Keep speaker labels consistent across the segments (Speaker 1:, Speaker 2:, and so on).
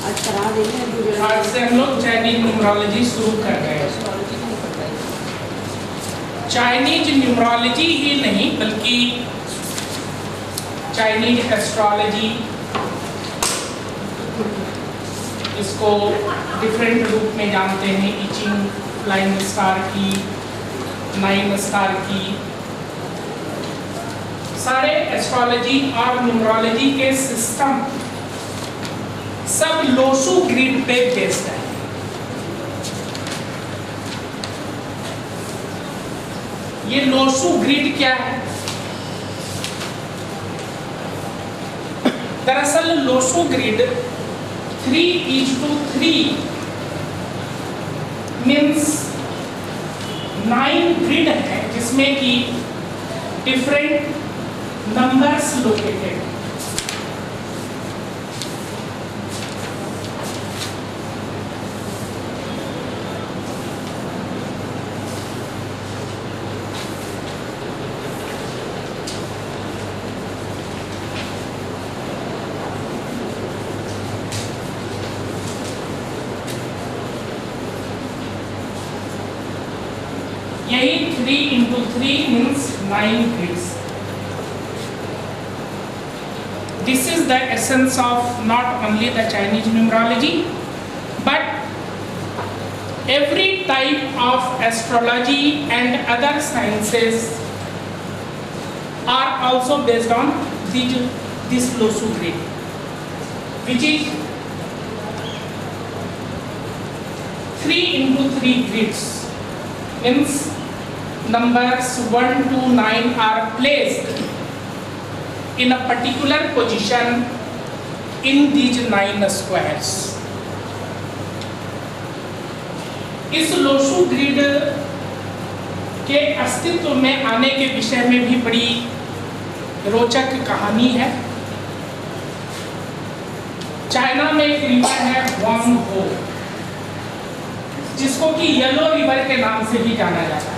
Speaker 1: आज से हम लोग चाइनीज न्यूमरोलॉजी शुरू कर रहे हैं। चाइनीज न्यूमरोलॉजी ही नहीं बल्कि चाइनीज एस्ट्रोलॉजी, इसको डिफरेंट रूप में जानते हैं। इचिंग, फ्लाइंग स्टार की, 9 स्टार की, सारे एस्ट्रोलॉजी और न्यूमरोलॉजी के सिस्टम सब लोसू ग्रिड पे बेस्ड है। ये लोसू ग्रिड क्या है? दरअसल लोसू ग्रिड 3:3 मीन्स 9 ग्रिड है, जिसमें कि डिफरेंट नंबर्स लोकेटेड। यही 3 × 3 means 9 grids. This is the essence of not only the Chinese numerology, but every type of astrology and other sciences are also based on this Losu grid, which is 3 × 3 grids. Means numbers 1 to 9 are placed in a particular position in these 9 squares. इस Losu grid के अस्तित्व में आने के विषय में भी बड़ी रोचक कहानी है। चाइना में एक रिवर है वांग हो, जिसको कि येलो रिवर के नाम से भी जाना जाता है।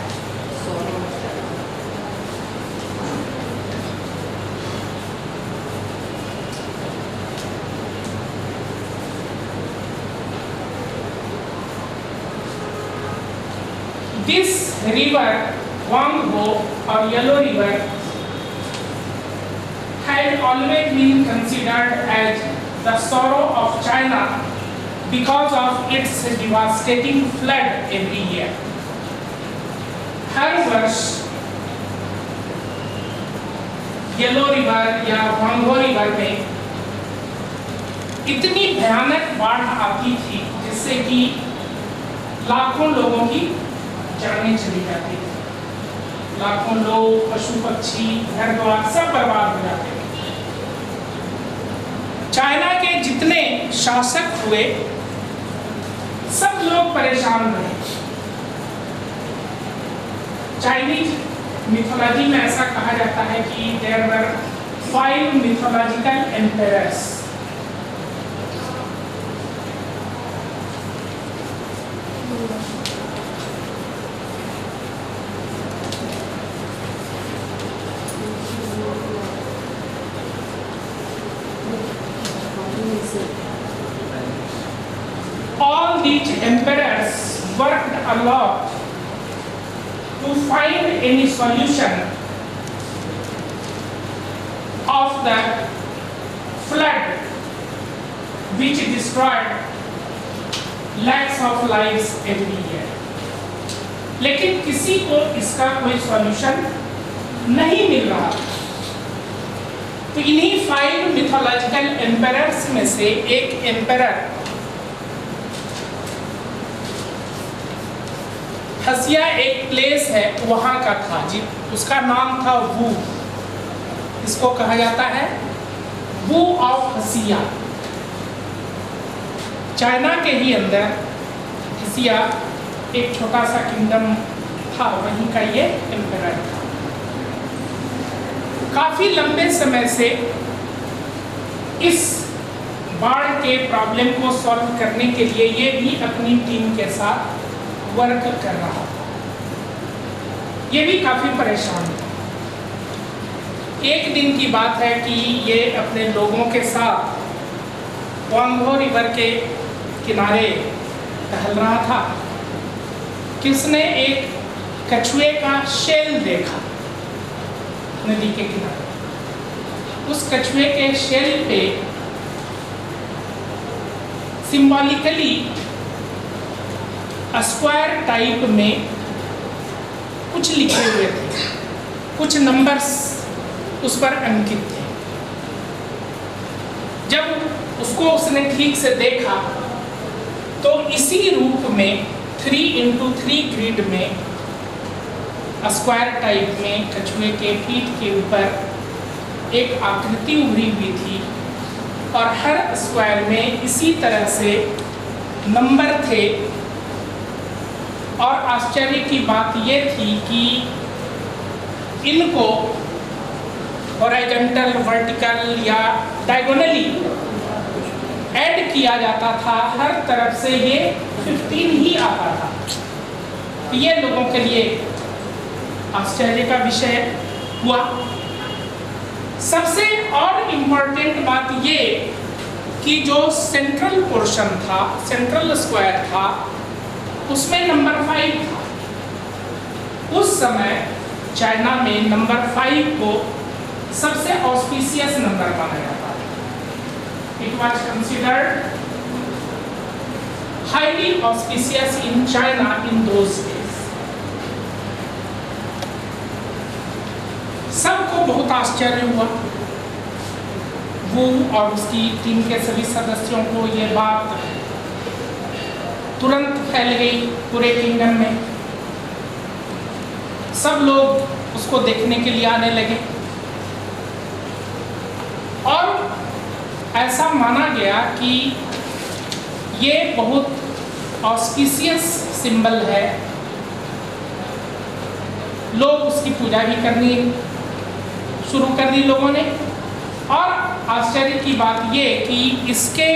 Speaker 1: This river, Huanghe or Yellow River, had always been considered as the sorrow of China because of its devastating flood every year. हर वर्ष येलो रिवर या वांगो रिवर में इतनी भयानक बाढ़ आती थी जिससे कि लाखों लोगों की जानें चली जाती थी। लाखों लोग, पशु पक्षी, घर द्वार सब बर्बाद हो जाते थे। चाइना के जितने शासक हुए सब लोग परेशान रहे। चाइनीज मिथोलॉजी में ऐसा कहा जाता है कि there were 5 mythological emperors. All these emperors worked a lot to find any solution of the flood which destroyed lakhs of lives every year. लेकिन किसी को इसका कोई सॉल्यूशन नहीं मिल रहा। तो इन्हीं 5 मिथोलॉजिकल एम्पेयर्स में से एक एम्पेयर हसिया एक प्लेस है वहाँ का था, उसका नाम था वू। इसको कहा जाता है वू ऑफ हसिया। चाइना के ही अंदर हसिया एक छोटा सा किंगडम था, वहीं का ये एम्पेयर था। काफी लंबे समय से इस बाढ़ के प्रॉब्लम को सॉल्व करने के लिए ये भी अपनी टीम के साथ वर्क कर रहा था। ये भी काफी परेशान था। एक दिन की बात है कि ये अपने लोगों के साथ वांगो रिवर के किनारे टहल रहा था कि उसने एक कछुए का शेल देखा नदी के किनारे। उस कछुए के शेल पे सिंबॉलिकली स्क्वायर टाइप में कुछ लिखे हुए थे, कुछ नंबर्स उस पर अंकित थे। जब उसको उसने ठीक से देखा तो इसी रूप में 3x3 ग्रिड में स्क्वायर टाइप में कछुए के पीठ के ऊपर एक आकृति उभरी हुई थी और हर स्क्वायर में इसी तरह से नंबर थे। और आश्चर्य की बात ये थी कि इनको हॉरिजॉन्टल, वर्टिकल या डायगोनली ऐड किया जाता था, हर तरफ से ये 15 ही आता था। तो ये लोगों के लिए आश्चर्य का विषय हुआ। सबसे और इम्पोर्टेंट बात ये कि जो सेंट्रल पोर्शन था, सेंट्रल स्क्वायर था, उसमें नंबर 5 था। उस समय चाइना में नंबर 5 को सबसे ऑस्पिशियस नंबर माना जाता है। It was considered highly auspicious in China in those days. सबको बहुत आश्चर्य हुआ। वो और उसकी टीम के सभी सदस्यों को ये बात तुरंत फैल गई पूरे किंगडम में। सब लोग उसको देखने के लिए आने लगे और ऐसा माना गया कि ये बहुत ऑस्पिशियस सिंबल है। लोग उसकी पूजा भी करनी शुरू कर दी लोगों ने। और आश्चर्य की बात ये कि इसके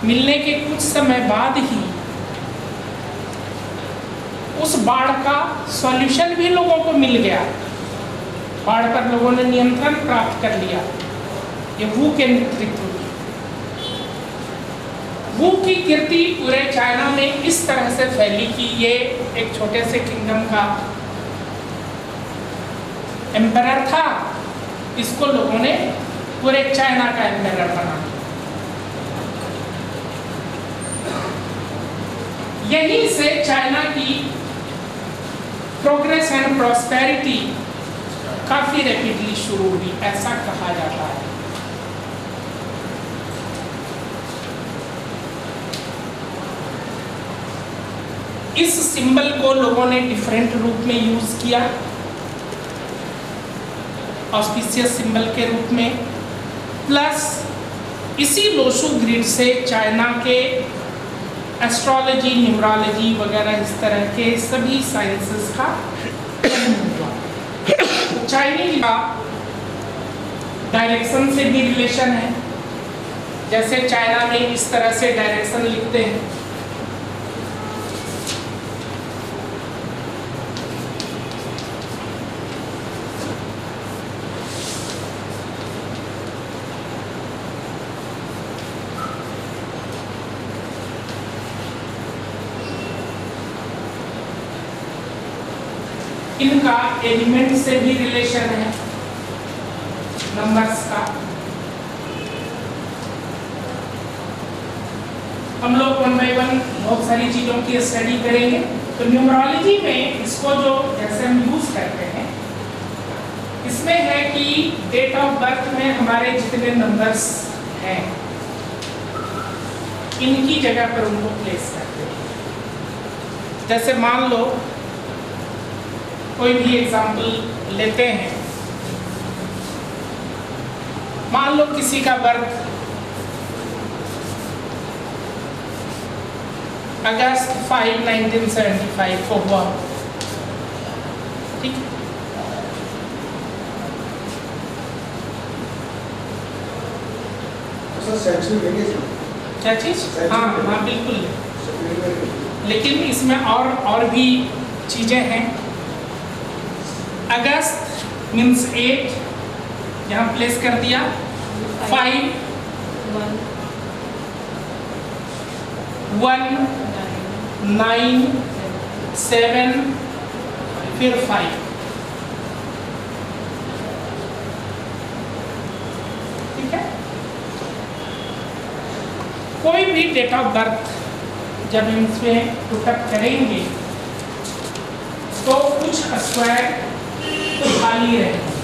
Speaker 1: मिलने के कुछ समय बाद ही उस बाढ़ का सॉल्यूशन भी लोगों को मिल गया। बाढ़ पर लोगों ने नियंत्रण प्राप्त कर लिया। ये वू के नेतृत्व में वू की कीर्ति पूरे चाइना में इस तरह से फैली कि ये एक छोटे से किंगडम का एम्परर था, इसको लोगों ने पूरे चाइना का एम्परर बना दिया। यहीं से चाइना की प्रोग्रेस एंड प्रॉस्पेरिटी काफी रैपिडली शुरू हुई, ऐसा कहा जाता है। इस सिंबल को लोगों ने डिफरेंट रूप में यूज किया। ऑस्पिशियस सिंबल के रूप में, प्लस इसी लोशु ग्रिड से चाइना के एस्ट्रोलॉजी, न्यूमरोलॉजी वगैरह इस तरह के सभी साइंसेस का जन्म हुआ। तो चाइनीज का डायरेक्शन से भी रिलेशन है। जैसे चाइना में इस तरह से डायरेक्शन लिखते हैं, इनका एलिमेंट से भी रिलेशन है नंबर्स का। हम लोग 1 by 1 बहुत सारी चीजों की स्टडी करेंगे। तो न्यूमरोलॉजी में इसको जो जैसे हम यूज करते हैं, इसमें है कि डेट ऑफ बर्थ में हमारे जितने नंबर्स हैं, इनकी जगह पर उनको प्लेस करते हैं। जैसे मान लो कोई भी एग्जाम्पल लेते हैं, मान लो किसी का बर्थ अगस्त 5, 1975 को हुआ, ठीक। क्या चीज? हाँ हाँ बिल्कुल। लेकिन इसमें और भी चीजें हैं। अगस्त मीन्स 8, यहाँ प्लेस कर दिया। 5 1 9 7 फिर 5। ठीक है, कोई भी डेट ऑफ बर्थ जब इसमें पुटअप करेंगे तो कुछ स्क्वायर तो खाली रहेंगे,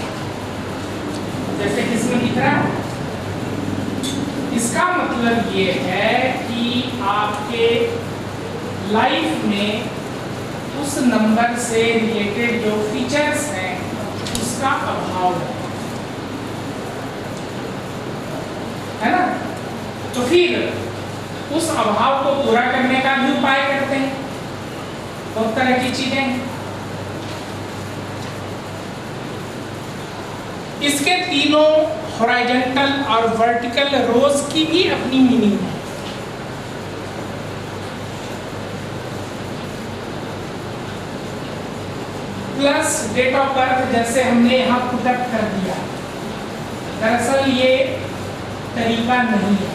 Speaker 1: जैसे किसमें दिख रहा है। इसका मतलब ये है कि आपके लाइफ में उस नंबर से रिलेटेड जो फीचर्स हैं उसका अभाव है ना। तो फिर उस अभाव को पूरा करने का भी उपाय करते हैं, बहुत तरह की चीजें हैं। इसके तीनों हॉरिजॉन्टल और वर्टिकल रोज की भी अपनी मीनिंग है। प्लस डेट ऑफ बर्थ जैसे हमने यहाँ पुटअप कर दिया, दरअसल ये तरीका नहीं है।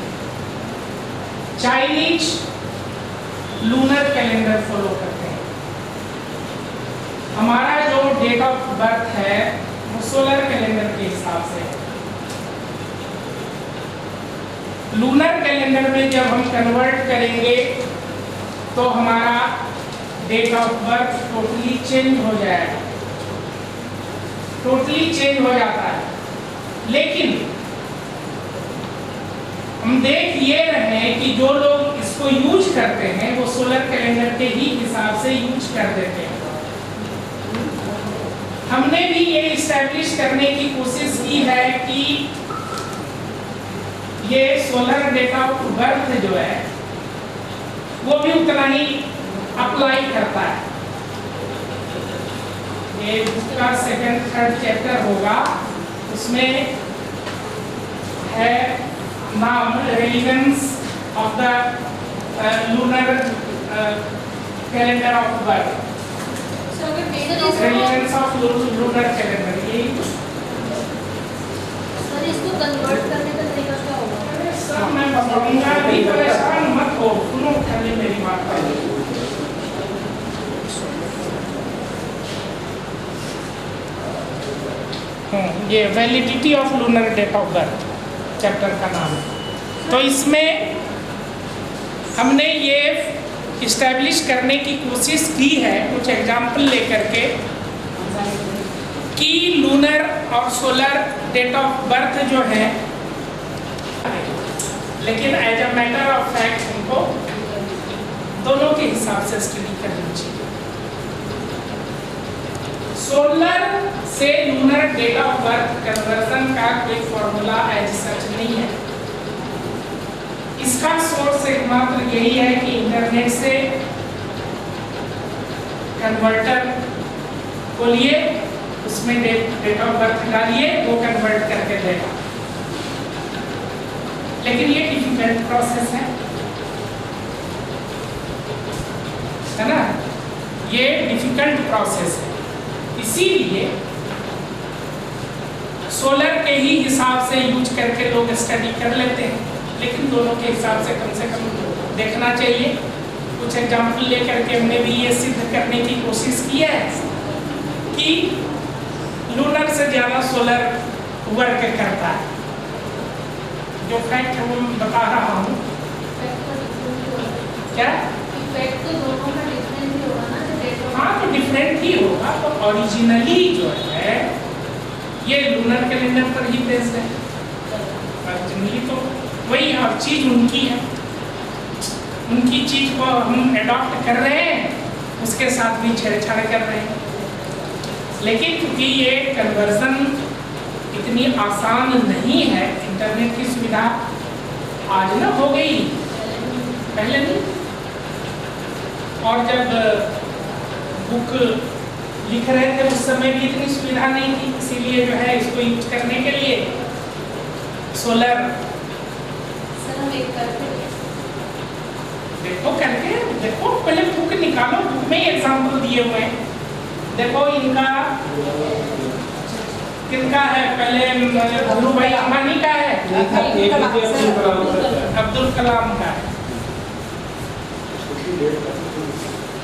Speaker 1: चाइनीज लूनर कैलेंडर फॉलो करते हैं। हमारा जो डेट ऑफ बर्थ है वो सोलर कैलेंडर के हिसाब से है। लूनर कैलेंडर में जब हम कन्वर्ट करेंगे तो हमारा date of birth totally change हो जाएगा, टोटली चेंज हो जाता है। लेकिन हम देख ये रहे हैं कि जो लोग इसको यूज करते हैं वो सोलर कैलेंडर के ही हिसाब से यूज कर देते हैं। हमने भी ये इस्टेब्लिश करने की कोशिश की है कि ये सोलर डेट ऑफ बर्थ जो है वो भी उतना ही अप्लाई करता है। ये उसका 2nd 3rd चैप्टर होगा, उसमें है नाम relevance of the lunar calendar of birth, relevance of lunar calendar. ये
Speaker 2: सर इसको कन्वर्ट करने का तरीका क्या होगा?
Speaker 1: सब मैं बताऊंगा, अभी परेशान मत हो, सुनो पहले मेरी बात। ये validity of lunar date of birth chapter का नाम है। तो इसमें हमने ये इस्टेब्लिश करने की कोशिश की है कुछ एग्जाम्पल लेकर के कि लूनर और सोलर डेट ऑफ बर्थ जो है, लेकिन as a matter of fact हमको दोनों के हिसाब से स्टडी करनी चाहिए। सोलर से lunar date of birth conversion का कोई फॉर्मूला एज सच नहीं है। इसका सोर्स एकमात्र यही है कि इंटरनेट से कन्वर्टर खोलिए, उसमें डेट ऑफ बर्थ डालिए, वो कन्वर्ट करके देगा। लेकिन ये डिफिकल्ट प्रोसेस है ना, ये डिफिकल्ट प्रोसेस है। इसीलिए सोलर के ही हिसाब से यूज करके लोग स्टडी कर लेते हैं, लेकिन दोनों के हिसाब से कम देखना चाहिए। कुछ एग्जाम्पल लेकर के हमने भी ये सिद्ध करने की कोशिश की है कि लूनर से ज़्यादा सोलर वर्क करता है। जो फैक्ट है वो मैं बता रहा हूँ। क्या
Speaker 2: इफेक्ट तो दोनों का डिफरेंट ही होगा ना?
Speaker 1: हाँ, तो डिफरेंट ही होगा। तो ओरिजिनली जो है ये लूनर कैलेंडर पर ही बेस्ड है। ओरिजिनली तो वही हर चीज़ उनकी है, उनकी चीज़ को हम एडॉप्ट कर रहे हैं, उसके साथ भी छेड़छाड़ कर रहे हैं। लेकिन क्योंकि ये कन्वर्जन इतनी आसान नहीं है, इंटरनेट की सुविधा आज ना हो गई, पहले नहीं। और जब बुक लिख रहे थे उस समय भी इतनी सुविधा नहीं थी, इसीलिए जो है इसको यूज करने के लिए सोलर देखो करके देखो, पहले बुक निकालो, बुक में एग्जाम्पल दिए हुए हैं। देखो इनका किनका है, पहले धनु भाई अंबानी का है, अब्दुल कलाम का है।
Speaker 3: इसकी डेट का